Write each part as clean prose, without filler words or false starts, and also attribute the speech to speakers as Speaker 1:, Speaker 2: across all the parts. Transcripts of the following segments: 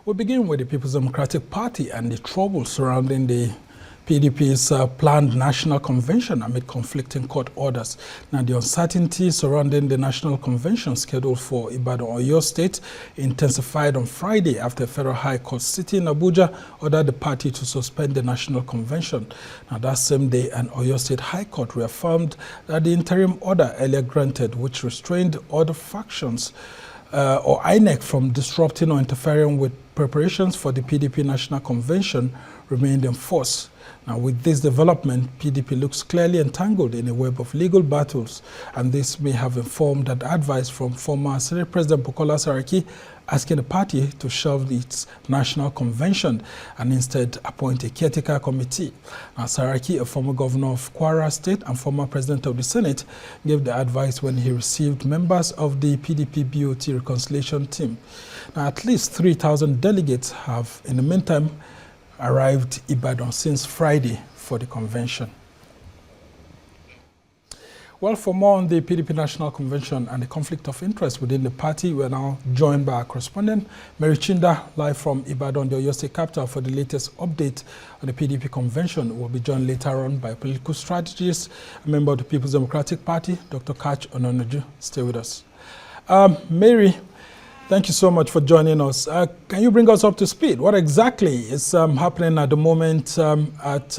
Speaker 1: We'll begin with the People's Democratic Party and the trouble surrounding the PDP's planned national convention amid conflicting court orders. Now, the uncertainty surrounding the national convention scheduled for Ibadan, Oyo State intensified on Friday after a federal high court sitting in Abuja ordered the party to suspend the national convention. Now, that same day, an Oyo State High Court reaffirmed that the interim order earlier granted, which restrained other factions or INEC from disrupting or interfering with preparations for the PDP National Convention, remained in force. Now, with this development, PDP looks clearly entangled in a web of legal battles, and this may have informed that advice from former Senate President Bukola Saraki asking the party to shelve its national convention and instead appoint a caretaker committee. Now, Saraki, a former governor of Kwara State and former president of the Senate, gave the advice when he received members of the PDP BOT reconciliation team. Now, at least 3,000 delegates have, in the meantime, arrived Ibadan since Friday for the convention. Well, for more on the PDP National Convention and the conflict of interest within the party, we are now joined by our correspondent, Chinda, live from Ibadan, the Oyo State capital, for the latest update on the PDP convention. We'll be joined later on by political strategist, a member of the People's Democratic Party, Dr. Katch Ononuju. Stay with us. Mary, thank you so much for joining us. Can you bring us up to speed? What exactly is happening at the moment at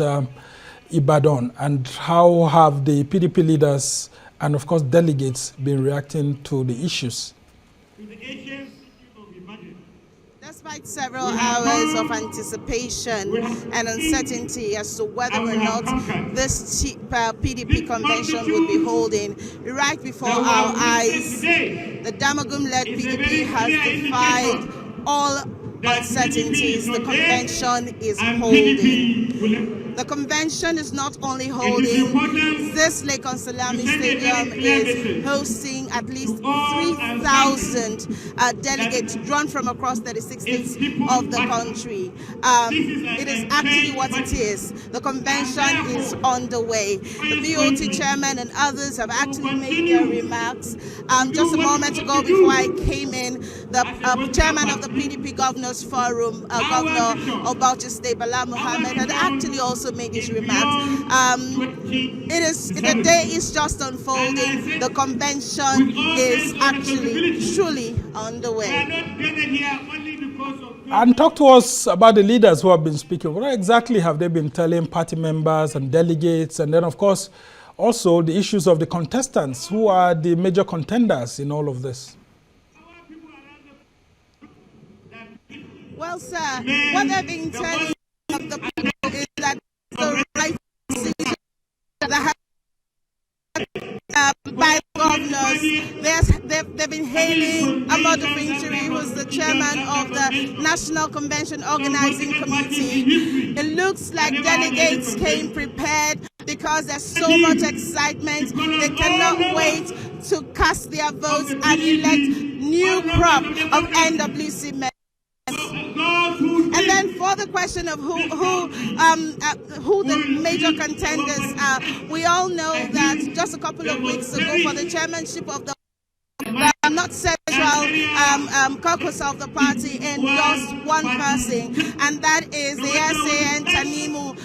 Speaker 1: Ibadan, and how have the PDP leaders and, of course, delegates been reacting to the issues?
Speaker 2: Despite several hours of anticipation and uncertainty as to whether or not this PDP convention would be holding, right before our eyes, the Damagum-led PDP has defied all uncertainties. The convention is holding. The convention is not only holding, this Lake Salami Stadium is hosting at least 3,000 delegates drawn from across 36 states of the country. It is actually what it is. The convention is on the way. The BOT chairman and others have actually made their remarks. Just a moment ago, before I came in, the chairman of the PDP Governors Forum, Governor of Bauchi State, Bala Muhammad, had actually also made his remarks. The day is just unfolding. The convention is actually truly on the way.
Speaker 1: And talk to us about the leaders who have been speaking. What exactly have they been telling party members and delegates? And then, of course, also the issues of the contestants. Who are the major contenders in all of this?
Speaker 2: Well, sir, what they've been telling of the people is that the right decision that by governors. They've been hailing Amadou Binturi, who's the chairman of the National Convention Organizing Committee. It looks like delegates came prepared because there's so much excitement. They cannot wait to cast their votes and elect new crop of NWC members. And then for the question of who the major contenders are, we all know that just a couple of weeks ago, for the chairmanship of the not central caucus of the party, endorsed one person, and that is the SAN Tanimu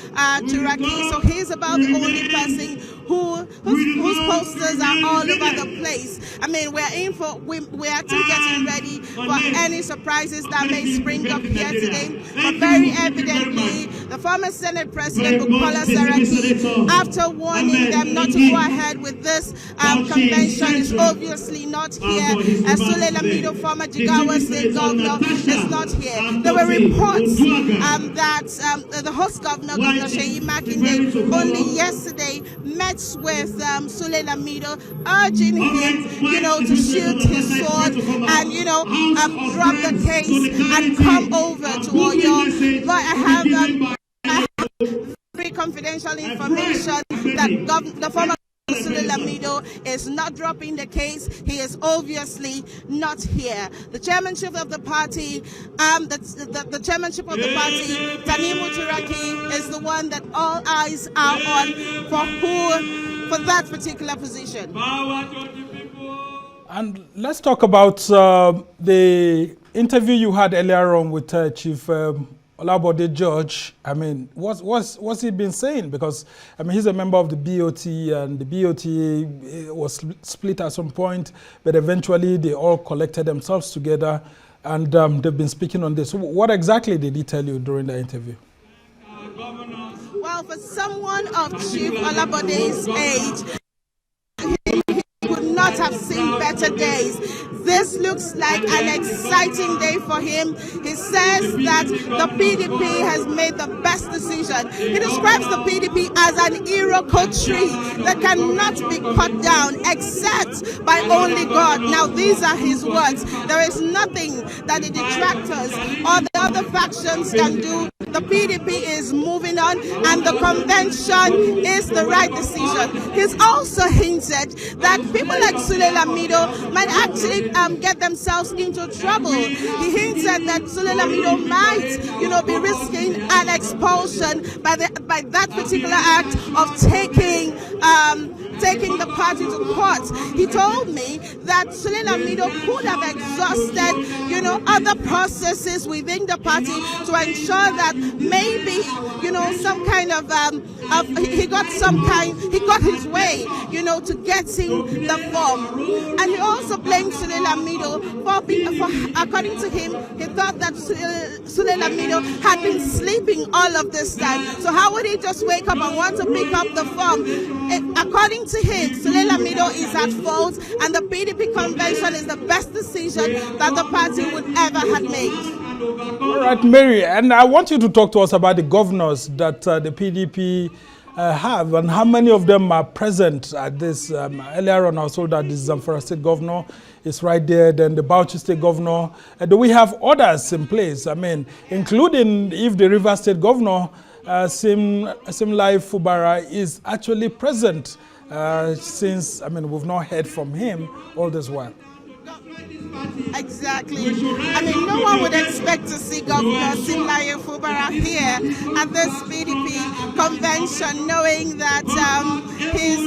Speaker 2: Turaki. So he's about the only person whose posters are all over the place. I mean, we're actually getting ready for any surprises that may spring up here today. But very evidently, the former Senate President Bukola Saraki, after warning them not to go ahead with this convention, is obviously not here. Sule Lamido, former Jigawa State Governor, is not here. There were reports that the host governor, Governor Sheyi Makinde, only yesterday met with Sule Lamido, urging him, to shield his sword and, drop the case and come over to Oyo. But I have very confidential information that the former Sule Lamido is not dropping the case. He is obviously not here. The chairmanship of the party, the chairmanship of the party, Tanimu Turaki, is the one that all eyes are on for that particular position.
Speaker 1: And let's talk about the interview you had earlier on with Chief Olabode George, I mean, what's he been saying? Because, I mean, he's a member of the BOT, and the BOT was split at some point, but eventually they all collected themselves together, and they've been speaking on this. So what exactly did he tell you during the interview?
Speaker 2: Well, for someone of Chief Olabode's age, he could not have seen better days. This looks like an exciting day for him. He says that the PDP has made the best decision. He describes the PDP as an Iroko tree that cannot be cut down except by only God. Now, these are his words. There is nothing that the detractors or the other factions can do. The PDP is moving on, and the convention is the right decision. He's also hinted that people like Sule Lamido might actually get themselves into trouble. He hinted that Sule Lamido might, be risking an expulsion by that particular act of taking the party to court. He told me that Sule Lamido could have exhausted, other processes within the party to ensure that maybe, some kind of he got his way, to getting the form. And he also blamed Sule Lamido for, according to him, he thought that Sule Lamido had been sleeping all of this time. So how would he just wake up and want to pick up the form? According to him, Sule Lamido is at fault, and the PDP convention is the best decision that the party would ever have made.
Speaker 1: All right, Mary, and I want you to talk to us about the governors that the PDP have, and how many of them are present at this. Earlier on, I was told that the Zamfara State Governor is right there, then the Bauchi State Governor. Do we have others in place? I mean, including if the River State Governor, Simlai Fubara, is actually present since, we've not heard from him all this while.
Speaker 2: Exactly. No one would expect to see Governor Simlai Fubara here at this PDP convention, knowing that his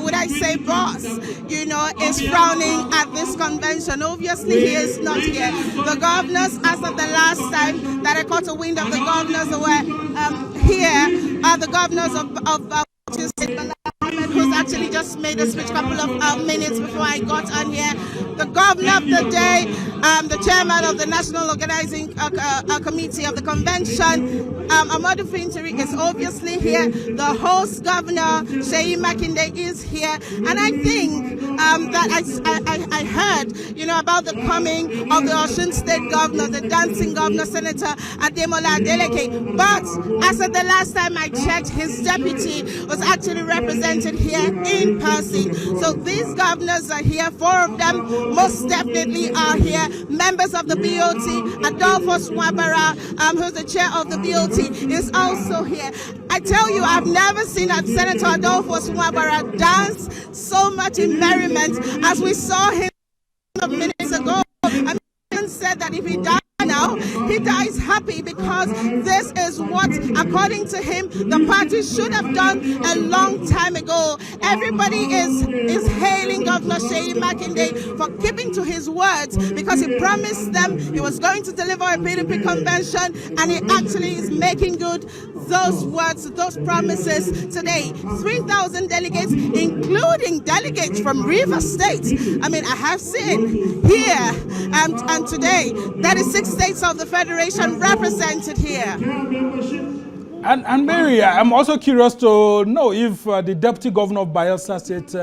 Speaker 2: would I say boss, is frowning at this convention. Obviously, he is not here. The governors, as of the last time that I caught a wind of the governors were here, are the governors of who's actually just made a speech a couple of minutes before I got on here. The governor of the day, the chairman of the National Organizing Committee of the Convention, Amadu Fintiri, is obviously here. The host governor, Seyi Makinde, is here. And I think that I heard, about the coming of the Osun State Governor, the dancing governor, Senator Ademola Adeleke. But as of the last time I checked, his deputy was actually represented here in person. So these governors are here. 4 of them most definitely are here. Members of the BOT, Adolfo Swabara, who's the chair of the BOT, is also here. I tell you, I've never seen Senator Adolfo Swabara dance so much in merriment as we saw him a few minutes ago. I said that if he dies now, he dies happy, because this is what, according to him, the party should have done a long time ago. Everybody is hailing Governor Seyi Makinde for keeping to his words, because he promised them he was going to deliver a PDP convention, and he actually is making good those words, those promises today. 3,000 delegates, including delegates from River State. I have seen here and today 36 states of the Federation represented here.
Speaker 1: And Mary, I'm also curious to know if the Deputy Governor of Bayelsa State,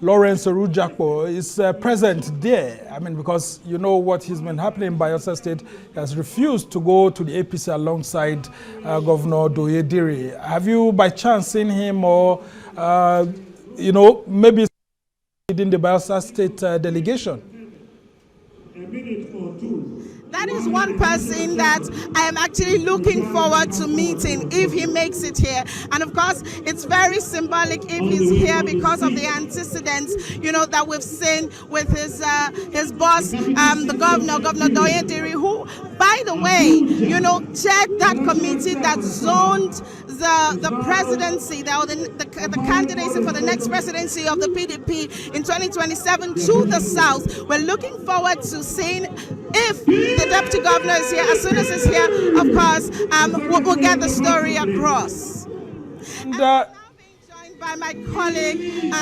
Speaker 1: Lawrence Orujakpo, is present there. Because you know what has been happening in Bayelsa State. He has refused to go to the APC alongside Governor Doyediri. Have you by chance seen him, or, maybe in the Bayelsa State delegation?
Speaker 2: That is one person that I am actually looking forward to meeting if he makes it here. And of course, it's very symbolic if he's here because of the antecedents, that we've seen with his boss, the Governor Doyediri, who, by the way, chaired that committee that zoned the presidency, the candidacy for the next presidency of the PDP in 2027 to the south. We're looking forward to seeing if the deputy governor is here. As soon as he's here, of course, we'll get the story across. And I'm now being joined by my colleague.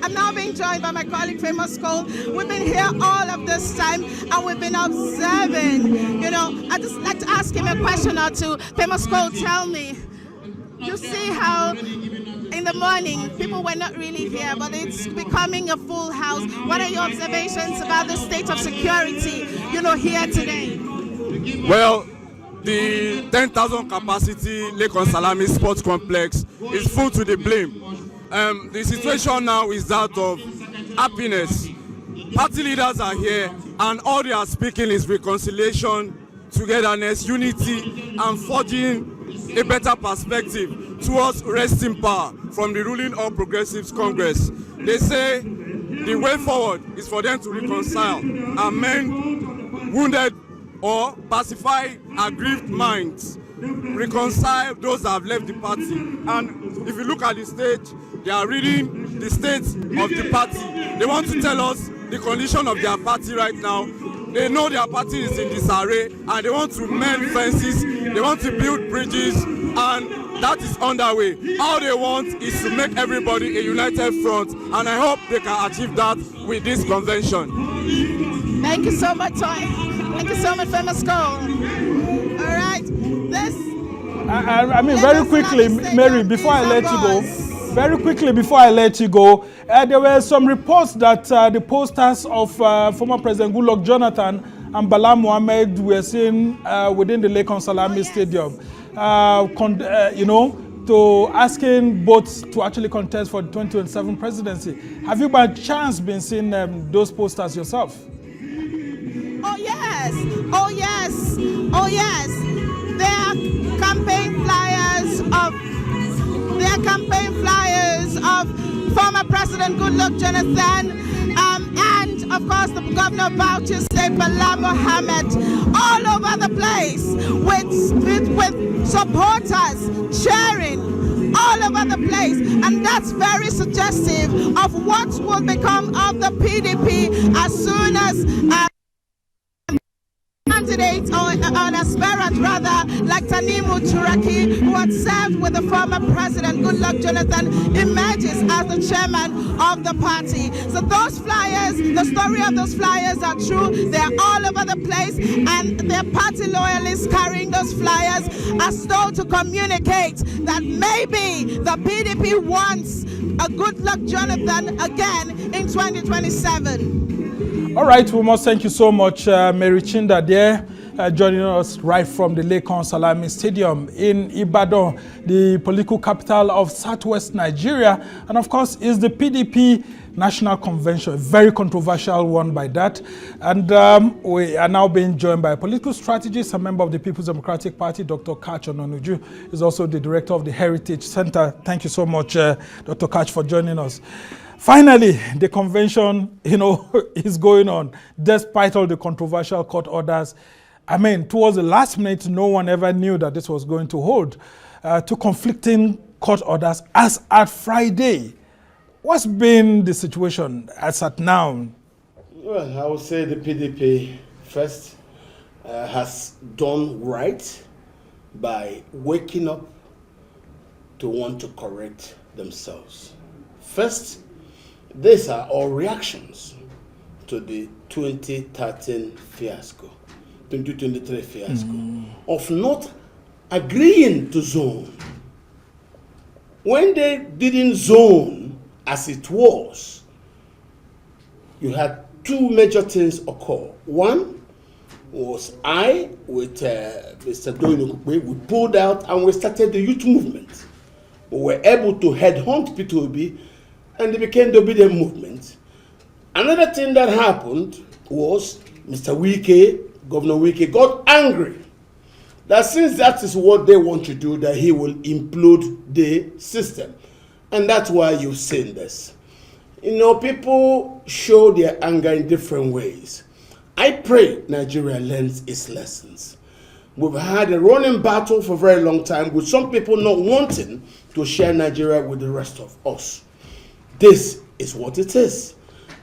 Speaker 2: I'm now being joined by my colleague, Famous Cole. We've been here all of this time and we've been observing. You know, I'd just like to ask him a question or two. Famous Cole, tell me, you see how in the morning people were not really here, but it's becoming a full house. What are your observations about the state of security, you know, here today?
Speaker 3: Well, the 10,000 capacity Lekon Salami Sports Complex is full to the brim. The situation now is that of happiness. Party leaders are here and all they are speaking is reconciliation, togetherness, unity, and forging a better perspective towards wresting power from the ruling All Progressives Congress. They say the way forward is for them to reconcile, amend wounded or pacify aggrieved minds, reconcile those that have left the party. And if you look at the stage, they are reading the state of the party. They want to tell us the condition of their party right now. They know their party is in disarray and they want to mend fences, they want to build bridges, and that is underway. All they want is to make everybody a united front, and I hope they can achieve that with this convention.
Speaker 2: Thank you so much, Toy. Thank you so much, Famous Cole. All right, this...
Speaker 1: I mean, very quickly, Mary, before I let you go, there were some reports that the posters of former President Goodluck Jonathan and Bala Mohammed were seen within the Lekon Salami Stadium, you know, to asking both to actually contest for the 2027 presidency. Have you by chance been seeing those posters yourself?
Speaker 2: Oh yes, oh yes, oh yes. They are campaign flyers of former President Goodluck Jonathan, and of course the governor of Bauchi State, Bala Mohammed, all over the place with supporters cheering all over the place, and that's very suggestive of what will become of the PDP as soon as candidates or an aspirant rather, like Tanimu Turaki, who had served with the former president Goodluck Jonathan, emerges as the chairman of the party. So those flyers, the story of those flyers are true. They are all over the place, and their party loyalists carrying those flyers as though to communicate that maybe the PDP wants a Goodluck Jonathan again in 2027.
Speaker 1: All right, we must thank you so much, Mary Chinda there, joining us right from the Lekon Salami Stadium in Ibadan, the political capital of southwest Nigeria, and of course is the PDP National Convention, a very controversial one by that. And we are now being joined by a political strategist, a member of the People's Democratic Party, Dr. Katch Ononuju, is also the director of the Heritage Center. Thank you so much, Dr. Katch, for joining us. Finally, the convention, you know, is going on, despite all the controversial court orders. I mean, towards the last minute, no one ever knew that this was going to hold. Two conflicting court orders as at Friday. What's been the situation as at now?
Speaker 4: Well, I would say the PDP first has done right by waking up to want to correct themselves. First, these are all reactions to the 2013 fiasco, 2023 fiasco, of not agreeing to zone. When they didn't zone as it was, you had two major things occur. One was I, with Mr. Doinokwe, we pulled out and we started the youth movement. We were able to headhunt P2B, and it became the obedient movement. Another thing that happened was Mr. Wike, Governor Wike, got angry that since that is what they want to do, that he will implode the system. And that's why you've seen this. You know, people show their anger in different ways. I pray Nigeria learns its lessons. We've had a running battle for a very long time with some people not wanting to share Nigeria with the rest of us. This is what it is.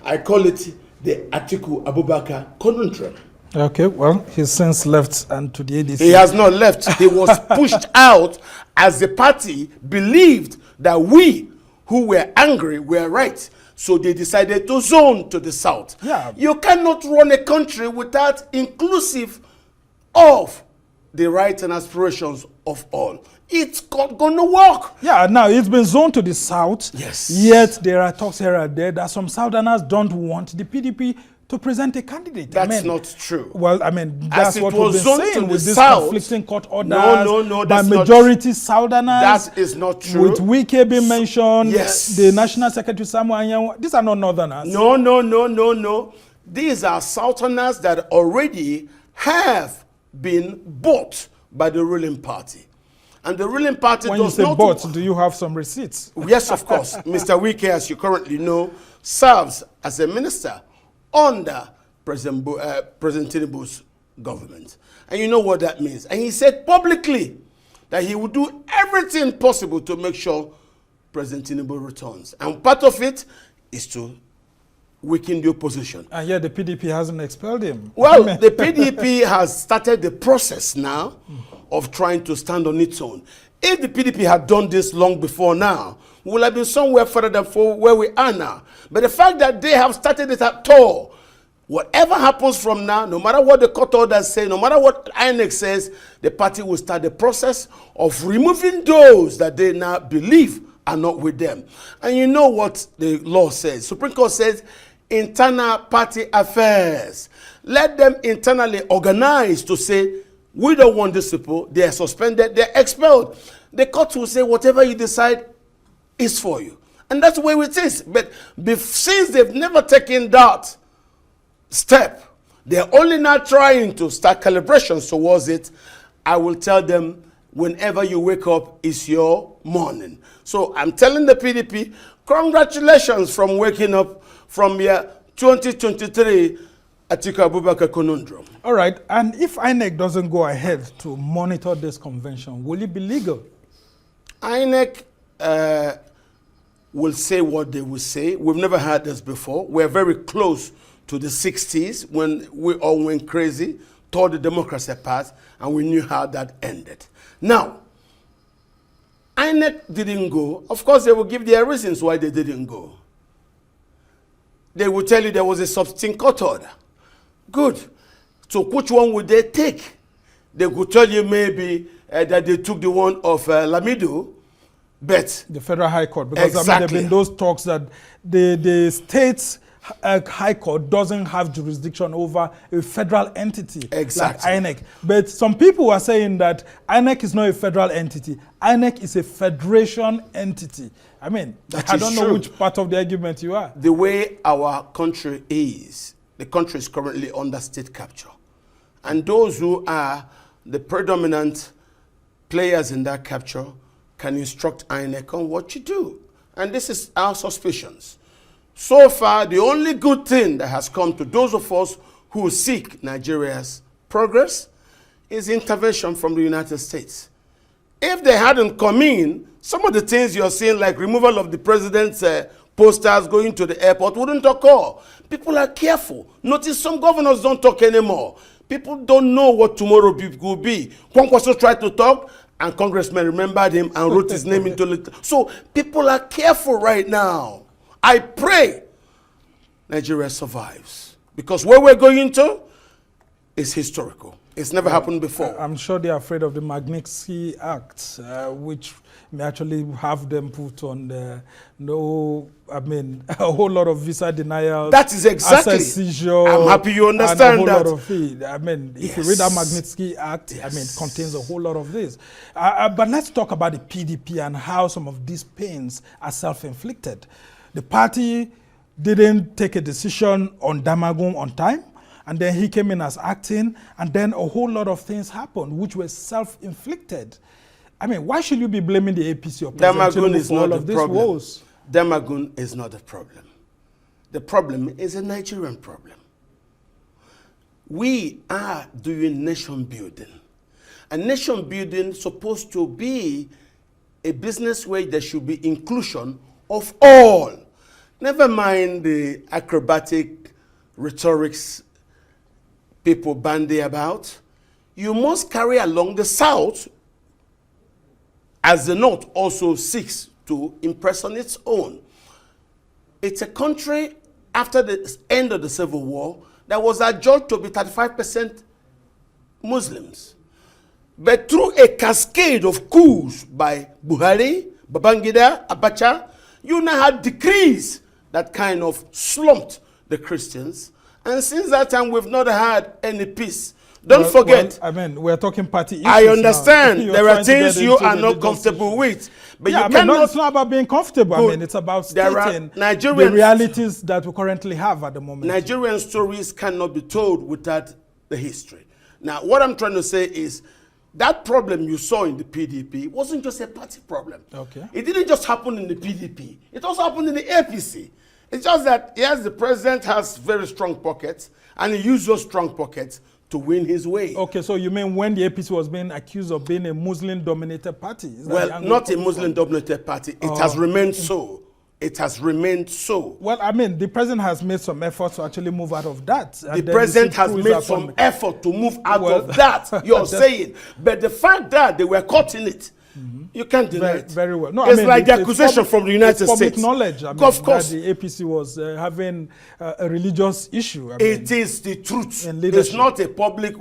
Speaker 4: I call it the Atiku Abubakar conundrum.
Speaker 1: Okay, well, he's since left and to the ADC.
Speaker 4: He has not left. He was pushed out as the party believed that we who were angry were right. So they decided to zone to the south.
Speaker 1: Yeah.
Speaker 4: You cannot run a country without inclusive of the rights and aspirations of all. It's not going to work.
Speaker 1: Yeah, now it's been zoned to the south.
Speaker 4: Yes.
Speaker 1: Yet there are talks here and there that some Southerners don't want the PDP to present a candidate.
Speaker 4: That's not true.
Speaker 1: Well, I mean, that's what we've been saying with this
Speaker 4: south,
Speaker 1: conflicting court orders.
Speaker 4: No,
Speaker 1: by
Speaker 4: that's
Speaker 1: majority Southerners.
Speaker 4: That is not true.
Speaker 1: With Wike being mentioned,
Speaker 4: yes.
Speaker 1: The National Secretary Samuel Anyanwu. These are not Northerners.
Speaker 4: No. These are Southerners that already have been bought by the ruling party. And the ruling party
Speaker 1: when
Speaker 4: does
Speaker 1: you say
Speaker 4: not...
Speaker 1: bought, do you have some receipts?
Speaker 4: Yes, of course. Mr. Wike, as you currently know, serves as a minister under President Tinubu's government. And you know what that means. And he said publicly that he would do everything possible to make sure President Tinubu returns. And part of it is to weaken the opposition.
Speaker 1: And yet the PDP hasn't expelled him.
Speaker 4: Well, the PDP has started the process now of trying to stand on its own. If the PDP had done this long before now, we would have been somewhere further than where we are now. But the fact that they have started it at all, whatever happens from now, no matter what the court orders say, no matter what INEC says, the party will start the process of removing those that they now believe are not with them. And you know what the law says. Supreme Court says, internal party affairs. Let them internally organize to say, we don't want these people, they are suspended, they are expelled. The court will say, whatever you decide is for you. And that's the way it is. But since they've never taken that step, they're only now trying to start calibrations towards it. I will tell them, whenever you wake up, it's your morning. So I'm telling the PDP, congratulations from waking up from your 2023 Atiku Abubakar conundrum.
Speaker 1: All right, and if INEC doesn't go ahead to monitor this convention, will it be legal?
Speaker 4: INEC will say what they will say. We've never had this before. We're very close to the 60s when we all went crazy, tore the democracy apart, and we knew how that ended. Now, INEC didn't go. Of course, they will give their reasons why they didn't go. They will tell you there was a substantive court order. Good. So which one would they take? They could tell you maybe that they took the one of Lamido, but...
Speaker 1: The Federal High Court. Because
Speaker 4: exactly.
Speaker 1: I mean, there have been those talks that the state's High Court doesn't have jurisdiction over a federal entity
Speaker 4: exactly.
Speaker 1: like INEC. But some people are saying that INEC is not a federal entity. INEC is a federation entity. I mean, I don't know which part of the argument you are.
Speaker 4: The way our country is, the country is currently under state capture. And those who are the predominant players in that capture can instruct INEC on what you do. And this is our suspicions. So far, the only good thing that has come to those of us who seek Nigeria's progress is intervention from the United States. If they hadn't come in, some of the things you're seeing, like removal of the president's posters going to the airport, wouldn't occur. People are careful. Notice some governors don't talk anymore. People don't know what tomorrow will be. Kwankwaso tried to talk, and congressmen remembered him and wrote his name into it. So people are careful right now. I pray Nigeria survives. Because where we're going to is historical. It's never happened before.
Speaker 1: I'm sure they're afraid of the Magnitsky Act, which may actually have them put on the a whole lot of visa denials.
Speaker 4: That is exactly.
Speaker 1: Asset seizure.
Speaker 4: I'm happy you understand that.
Speaker 1: A whole lot of it. I mean, if you read that Magnitsky Act, I mean, it contains a whole lot of this. But let's talk about the PDP and how some of these pains are self-inflicted. The party didn't take a decision on Damagum on time. And then he came in as acting, and then a whole lot of things happened, which were self-inflicted. I mean, why should you be blaming the APC or President Tinubu for all of these woes?
Speaker 4: Demagoon is not the problem. The problem is a Nigerian problem. We are doing nation building. And nation building supposed to be a business where there should be inclusion of all. Never mind the acrobatic rhetorics people bandy about. You must carry along the South as the North also seeks to impress on its own. It's a country after the end of the Civil War that was adjudged to be 35% Muslims. But through a cascade of coups by Buhari, Babangida, Abacha, you now had decrees that kind of slumped the Christians. And since that time, we've not had any peace. Don't forget.
Speaker 1: Well, I mean, we're talking party issues.
Speaker 4: I understand.
Speaker 1: Now.
Speaker 4: There are things you are not comfortable with. But
Speaker 1: yeah,
Speaker 4: you cannot.
Speaker 1: It's not about being comfortable. I mean, it's about stating the realities that we currently have at the moment.
Speaker 4: Nigerian stories cannot be told without the history. Now, what I'm trying to say is that problem you saw in the PDP wasn't just a party problem.
Speaker 1: Okay.
Speaker 4: It didn't just happen in the PDP. It also happened in the APC. It's just that, yes, the president has very strong pockets, and he used those strong pockets to win his way.
Speaker 1: Okay, so you mean when the APC was being accused of being a Muslim-dominated party?
Speaker 4: Well, not a Muslim-dominated party. It has remained so. It has remained so.
Speaker 1: Well, I mean, the president has made some efforts to actually move out of that.
Speaker 4: The president has made some effort to move out of that, you're saying. But the fact that they were caught in it, you can't deny it.
Speaker 1: Very well. No,
Speaker 4: it's
Speaker 1: I mean,
Speaker 4: like the accusation from the United States.
Speaker 1: Public knowledge. I mean,
Speaker 4: of course.
Speaker 1: That the APC was having a religious issue.
Speaker 4: It is the truth. It's not a public.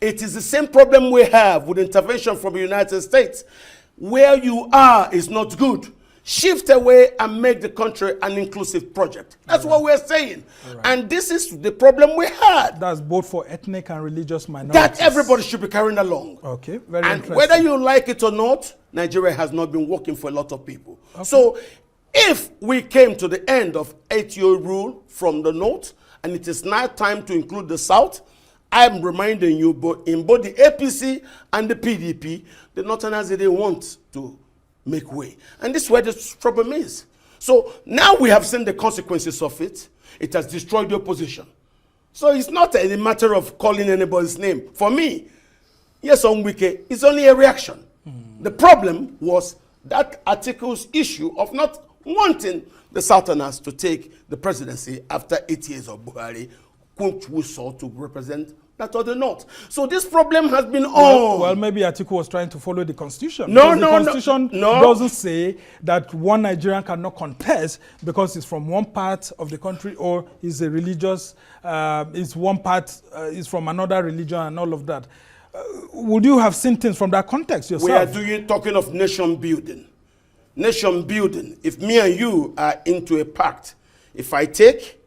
Speaker 4: It is the same problem we have with intervention from the United States. Where you are is not good. Shift away and make the country an inclusive project. That's what we're saying. And this is the problem we had.
Speaker 1: That's both for ethnic and religious minorities.
Speaker 4: That everybody should be carrying along.
Speaker 1: Okay, very
Speaker 4: and
Speaker 1: interesting.
Speaker 4: Whether you like it or not, Nigeria has not been working for a lot of people. Okay. So if we came to the end of 8-year rule from the North, and it is now time to include the South, I'm reminding you, in both the APC and the PDP, the Northerners didn't want to make way. And this is where the problem is. So now we have seen the consequences of it. It has destroyed the opposition. So it's not a matter of calling anybody's name. For me, yes, on Wike, it's only a reaction. The problem was that article's issue of not wanting the Southerners to take the presidency after 8 years of Buhari, which we saw to represent that or the North. So this problem has been on.
Speaker 1: Well, maybe Atiku was trying to follow the Constitution.
Speaker 4: No,
Speaker 1: the Constitution doesn't say that one Nigerian cannot contest because it's from one part of the country or is a religious, is one part, is from another religion and all of that. Would you have seen things from that context yourself?
Speaker 4: We are talking of nation building. Nation building. If me and you are into a pact, if I take,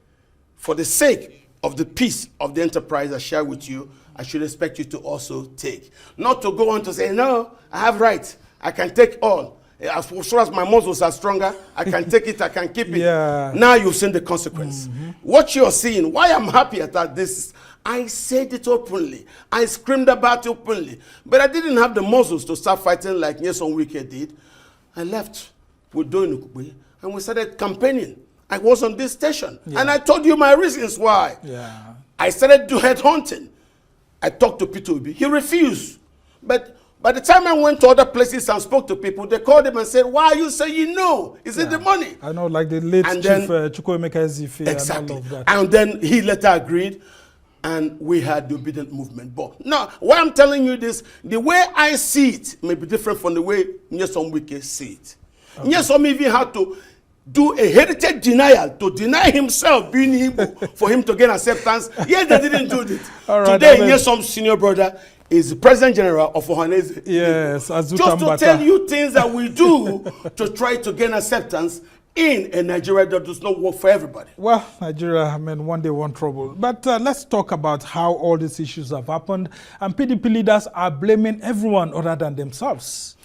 Speaker 4: for the sake of the peace of the enterprise I share with you, I should expect you to also take. Not to go on to say, no, I have rights. I can take all. As far as my muscles are stronger, I can take it, I can keep it.
Speaker 1: Yeah.
Speaker 4: Now you've seen the consequence. What you're seeing, why I'm happy at that, this, I said it openly. I screamed about it openly. But I didn't have the muscles to start fighting like Nyesom Wike did. I left with Doinukwe and we started campaigning. I was on this station, and I told you my reasons why.
Speaker 1: Yeah.
Speaker 4: I started to head hunting. I talked to Peter Obi. He refused. But by the time I went to other places and spoke to people, they called him and said, why are you saying no? Is it the money?
Speaker 1: I know, like the late
Speaker 4: and
Speaker 1: Chief Chukwuemeka Ezefe
Speaker 4: exactly.
Speaker 1: and all of that.
Speaker 4: And then he later agreed, and we had the obedient movement. But now, why I'm telling you this, the way I see it may be different from the way Nyesom Wike see it. Okay. Nyesom even had to do a heritage denial to deny himself being Igbo for him to gain acceptance. Yes, they didn't do it.
Speaker 1: Right,
Speaker 4: today, Nyesom's senior brother is the President General of Ohaneze.
Speaker 1: Yes,
Speaker 4: just to tell you things that we do to try to gain acceptance in a Nigeria that does not work for everybody.
Speaker 1: Well, Nigeria, I mean, one day, one trouble. But let's talk about how all these issues have happened. And PDP leaders are blaming everyone other than themselves.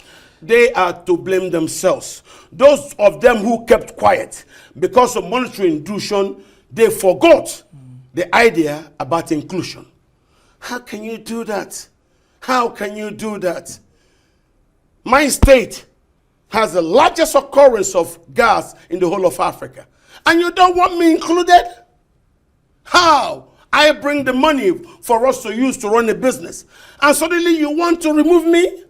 Speaker 4: They are to blame themselves. Those of them who kept quiet because of monetary induction, they forgot the idea about inclusion. How can you do that? How can you do that? My state has the largest occurrence of gas in the whole of Africa. And you don't want me included? How? I bring the money for us to use to run a business. And suddenly you want to remove me?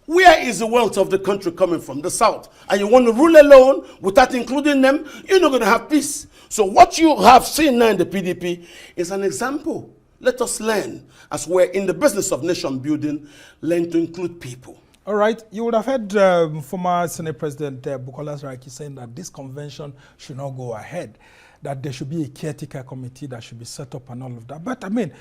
Speaker 4: Where is the wealth of the country coming from? The South. And you want to rule alone without including them? You're not going to have peace. So what you have seen now in the PDP is an example. Let us learn, as we're in the business of nation building, learn to include people.
Speaker 1: All right. You would have heard former Senate President Bukola Saraki saying that this convention should not go ahead, that there should be a caretaker committee that should be set up and all of that. But I mean,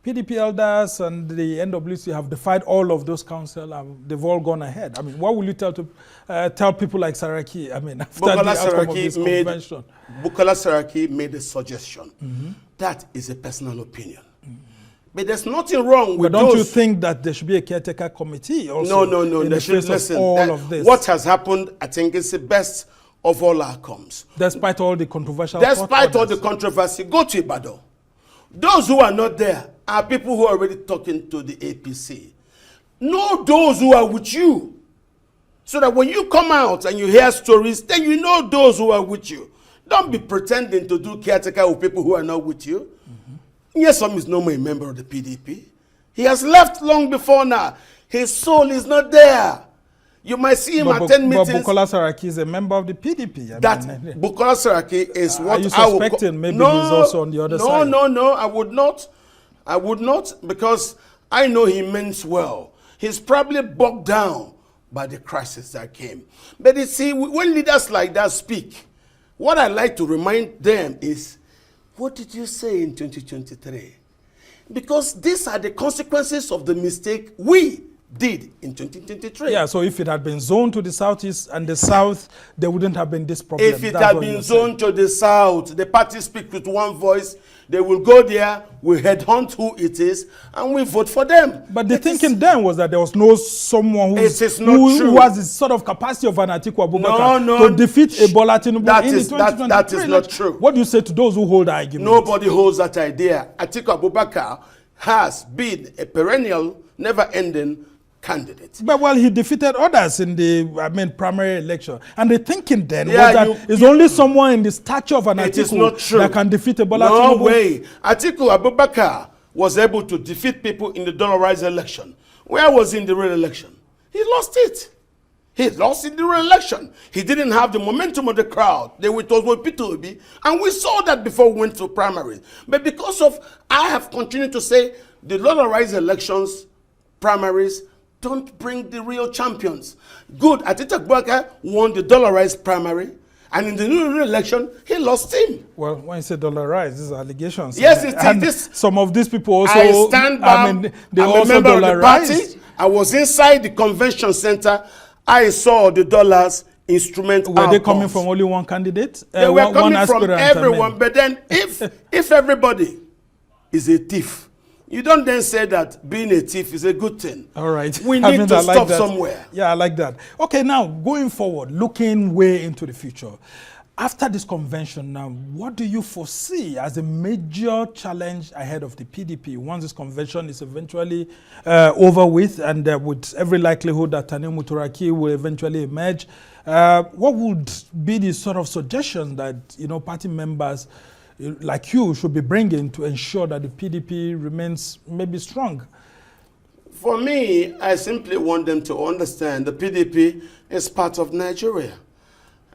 Speaker 1: PDP elders and the NWC have defied all of those council. They've all gone ahead. I mean, what will you tell people like Saraki? I mean, after the outcome of this convention?
Speaker 4: Bukola Saraki made a suggestion. That is a personal opinion. But there's nothing wrong with
Speaker 1: those. But don't you think that there should be a caretaker committee also?
Speaker 4: No.
Speaker 1: There should listen. Of this?
Speaker 4: What has happened, I think, is the best of all outcomes.
Speaker 1: Despite all the controversial.
Speaker 4: Despite all the controversy, go to Ibadan. Those who are not there are people who are already talking to the APC. Know those who are with you. So that when you come out and you hear stories, then you know those who are with you. Don't be pretending to do caretaker with people who are not with you. Yes, is no more a member of the PDP. He has left long before now. His soul is not there. You might see him attend meetings.
Speaker 1: But Bukola Saraki is a member of the PDP.
Speaker 4: Bukola Saraki is what
Speaker 1: are you suspecting maybe he's also on the other side?
Speaker 4: No, I would not. I would not, because I know he means well. He's probably bogged down by the crisis that came. But you see, when leaders like that speak, what I like to remind them is, what did you say in 2023? Because these are the consequences of the mistake we did in 2023.
Speaker 1: Yeah, so if it had been zoned to the southeast and the south, there wouldn't have been this problem.
Speaker 4: If it had been zoned to the south, the party speak with one voice, they will go there, we headhunt who it is, and we vote for them.
Speaker 1: But the thinking then was that there was no someone who has the sort of capacity of an Atiku Abubakar to defeat a Bola Tinubu in 2023.
Speaker 4: That is not true.
Speaker 1: What do you say to those who hold the argument?
Speaker 4: Nobody holds that idea. Atiku Abubakar has been a perennial, never-ending candidate.
Speaker 1: But well, he defeated others in the primary election. And the thinking then was that it's only someone in the stature of an Atiku that can defeat a Bola Tinubu.
Speaker 4: No way. Atiku Abubakar was able to defeat people in the dollarized election. Where was he in the real election? He lost it. He lost in the real election. He didn't have the momentum of the crowd. It was with P2B. And we saw that before we went to primaries. But because of, I have continued to say, the dollarized elections, primaries, don't bring the real champions. Good, Atiku Abubakar won the dollarized primary, and in the new election, he lost him.
Speaker 1: Well, when you say dollarized, these are allegations.
Speaker 4: Yes, it is.
Speaker 1: Some of these people also.
Speaker 4: I stand by.
Speaker 1: They
Speaker 4: I'm
Speaker 1: also
Speaker 4: a member of the
Speaker 1: dollarized.
Speaker 4: party. I was inside the convention center. I saw the dollars instrument.
Speaker 1: Were they coming from only one candidate?
Speaker 4: They were coming from everyone. But then, if everybody is a thief, you don't then say that being a thief is a good thing.
Speaker 1: All right.
Speaker 4: We need to stop somewhere.
Speaker 1: Yeah, I like that. Okay, now, going forward, looking way into the future, after this convention now, what do you foresee as a major challenge ahead of the PDP once this convention is eventually over with, and with every likelihood that Tani Muturaki will eventually emerge? What would be the sort of suggestions that, party members like you should be bringing to ensure that the PDP remains maybe strong?
Speaker 4: For me, I simply want them to understand the PDP is part of Nigeria.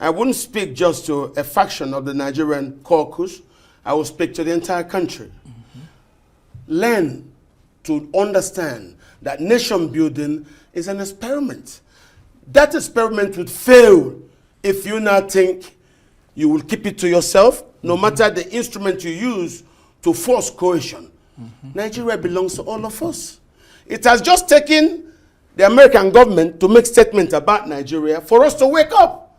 Speaker 4: I wouldn't speak just to a faction of the Nigerian caucus. I will speak to the entire country. Learn to understand that nation building is an experiment. That experiment would fail if you now think you will keep it to yourself, no matter the instrument you use to force cohesion. Nigeria belongs to all of us. It has just taken the American government to make statements about Nigeria for us to wake up.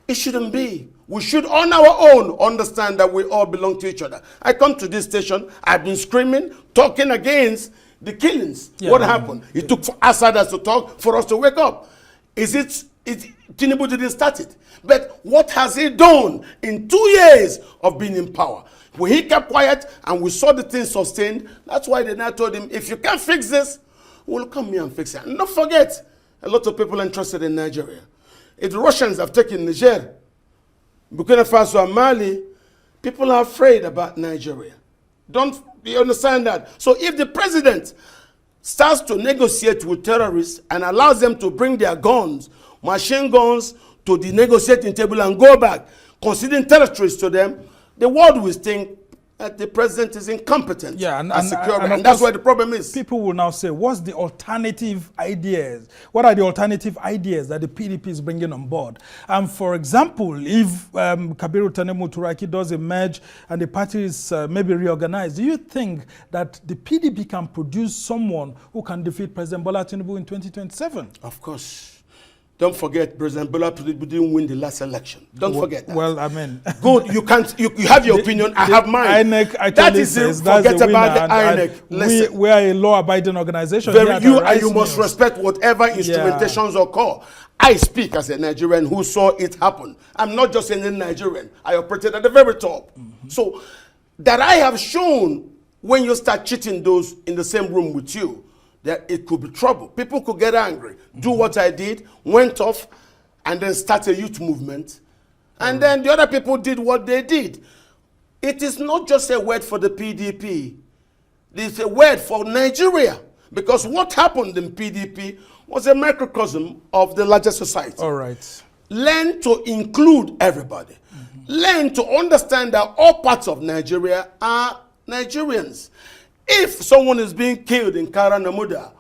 Speaker 4: It shouldn't be. We should, on our own, understand that we all belong to each other. I come to this station, I've been screaming, talking against the killings. What happened? It took for outsiders to talk for us to wake up. Tinubu didn't start it. But what has he done in 2 years of being in power? When he kept quiet and we saw the thing sustained, that's why they now told him, if you can't fix this, we'll come here and fix it. And don't forget, a lot of people are interested in Nigeria. If the Russians have taken Niger, Burkina Faso and Mali, people are afraid about Nigeria. Don't you understand that? So if the president starts to negotiate with terrorists and allows them to bring their guns, machine guns, to the negotiating table and go back, conceding territories to them, the world will think that the president is incompetent.
Speaker 1: Yeah,
Speaker 4: and
Speaker 1: that's
Speaker 4: that's where the problem is.
Speaker 1: People will now say, what's the alternative ideas? What are the alternative ideas that the PDP is bringing on board? For example, if Kabiru Tanemu Turaki does emerge and the party is maybe reorganized, do you think that the PDP can produce someone who can defeat President Bola Tinubu in 2027?
Speaker 4: Of course. Don't forget, President Bola Tinubu didn't win the last election. Don't forget that.
Speaker 1: Well, I mean,
Speaker 4: good. You can't. You have your opinion. I have mine.
Speaker 1: INEC actually
Speaker 4: that is
Speaker 1: says
Speaker 4: forget
Speaker 1: that's
Speaker 4: about the
Speaker 1: and
Speaker 4: INEC.
Speaker 1: We are a law-abiding organization.
Speaker 4: You must respect whatever instrumentations occur. I speak as a Nigerian who saw it happen. I'm not just a Nigerian. I operated at the very top. So that I have shown when you start cheating those in the same room with you, that it could be trouble. People could get angry, do what I did, went off, and then start a youth movement. And then the other people did what they did. It is not just a word for the PDP. It's a word for Nigeria. Because what happened in PDP was a microcosm of the larger society.
Speaker 1: All right.
Speaker 4: Learn to include everybody. Learn to understand that all parts of Nigeria are Nigerians. If someone is being killed in Kara Namuda,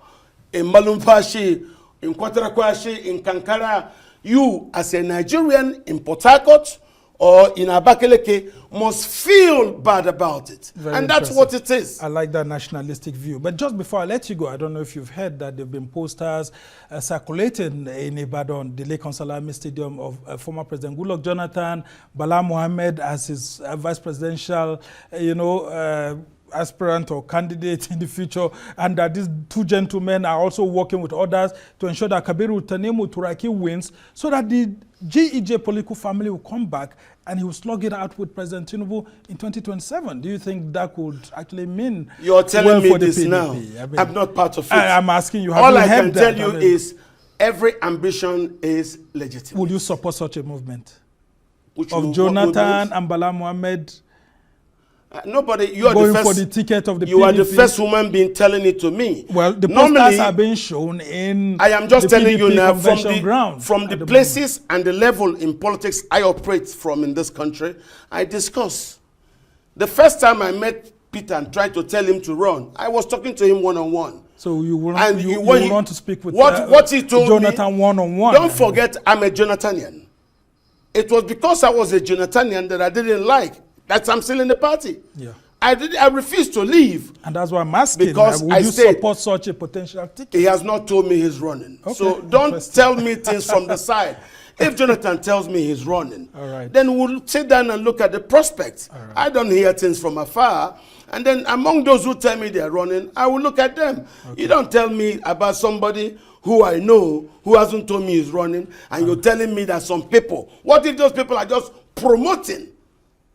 Speaker 4: in Malumfashi, in Kwatarakwashi, in Kankara, you as a Nigerian in Port Harcourt or in Abakaleke must feel bad about it. And that's what it is.
Speaker 1: I like that nationalistic view. But just before I let you go, I don't know if you've heard that there have been posters circulating in Ibadan, the Lake Salami Stadium, of former President Goodluck Jonathan, Bala Mohammed as his vice presidential, aspirant or candidate in the future, and that these two gentlemen are also working with others to ensure that Kabiru Tanemu Turaki wins, so that the GEJ political family will come back and he will slug it out with President Tinubu in 2027. Do you think that could actually mean
Speaker 4: you're telling me this
Speaker 1: PDP?
Speaker 4: now?
Speaker 1: I mean,
Speaker 4: I'm not part of it.
Speaker 1: I'm asking you.
Speaker 4: All I can tell you is every ambition is legitimate.
Speaker 1: Will you support such a movement
Speaker 4: Which
Speaker 1: Jonathan and Bala Mohammed?
Speaker 4: Nobody. You are
Speaker 1: going
Speaker 4: the first,
Speaker 1: for the ticket of the
Speaker 4: you
Speaker 1: PDP.
Speaker 4: are the first woman being telling it to me.
Speaker 1: Well, the
Speaker 4: Normally,
Speaker 1: posters are being shown in
Speaker 4: I am just
Speaker 1: the
Speaker 4: telling
Speaker 1: PDP
Speaker 4: you now
Speaker 1: from
Speaker 4: the places and the level in politics I operate from in this country, I discuss. The first time I met Peter and tried to tell him to run, I was talking to him one-on-one.
Speaker 1: So you will,
Speaker 4: and
Speaker 1: you want to speak with
Speaker 4: what he told
Speaker 1: Jonathan one-on-one.
Speaker 4: Don't forget, I'm a Jonathanian. It was because I was a Jonathanian that I didn't like that I'm still in the party.
Speaker 1: Yeah.
Speaker 4: I refused to leave.
Speaker 1: And that's why I'm asking,
Speaker 4: because
Speaker 1: would you support such a potential ticket?
Speaker 4: He has not told me he's running. Okay. So don't tell me things from the side. If Jonathan tells me he's running, then we'll sit down and look at the prospects. I don't hear things from afar. And then among those who tell me they're running, I will look at them. You don't tell me about somebody who I know who hasn't told me he's running, and you're telling me that some people, what if those people are just promoting?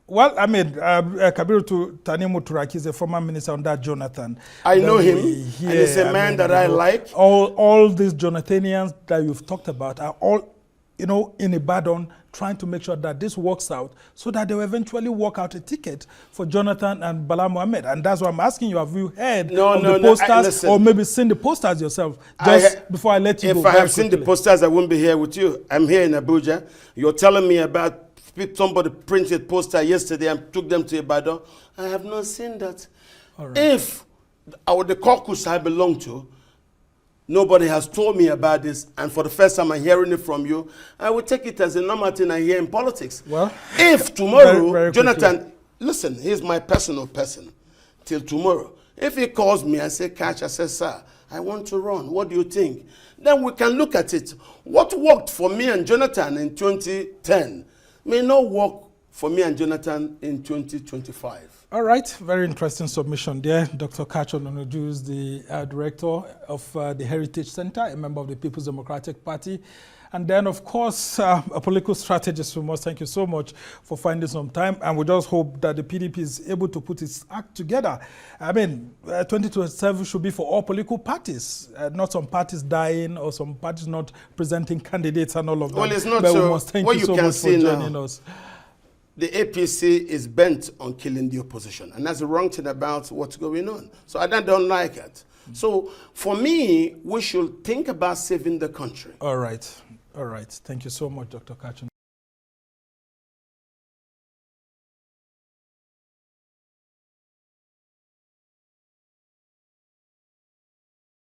Speaker 1: Well, I mean, Kabiru Tanemu Turaki is a former minister under Jonathan.
Speaker 4: I know him, and he's a man that I like.
Speaker 1: All these Jonathanians that you've talked about are all, in Ibadan, trying to make sure that this works out so that they will eventually work out a ticket for Jonathan and Bala Mohammed. And that's why I'm asking you, have you heard of the posters or maybe seen the posters yourself? Just before I let you go.
Speaker 4: If I have seen the posters, I won't be here with you. I'm here in Abuja. You're telling me about somebody printed poster yesterday and took them to Ibadan. I have not seen that. If the caucus I belong to, nobody has told me about this, and for the first time I'm hearing it from you, I will take it as a normal thing I hear in politics.
Speaker 1: Well,
Speaker 4: if tomorrow,
Speaker 1: very
Speaker 4: Jonathan, listen, he's my personal person till tomorrow. If he calls me and say, Katch, I say, sir, I want to run. What do you think? Then we can look at it. What worked for me and Jonathan in 2010 may not work for me and Jonathan in 2025.
Speaker 1: All right, very interesting submission there. Dr. Katch Ononuju is the director of the Heritage Center, a member of the People's Democratic Party. And then, of course, a political strategist from us. Thank you so much for finding some time. And we just hope that the PDP is able to put its act together. I mean, 2027 should be for all political parties, not some parties dying or some parties not presenting candidates and all of that.
Speaker 4: Well, it's not
Speaker 1: but
Speaker 4: so.
Speaker 1: we must thank you so much for joining us.
Speaker 4: the APC is bent on killing the opposition. And that's the wrong thing about what's going on. So I don't like it. So for me, we should think about saving the country.
Speaker 1: All right. All right. Thank you so much, Dr. Katch.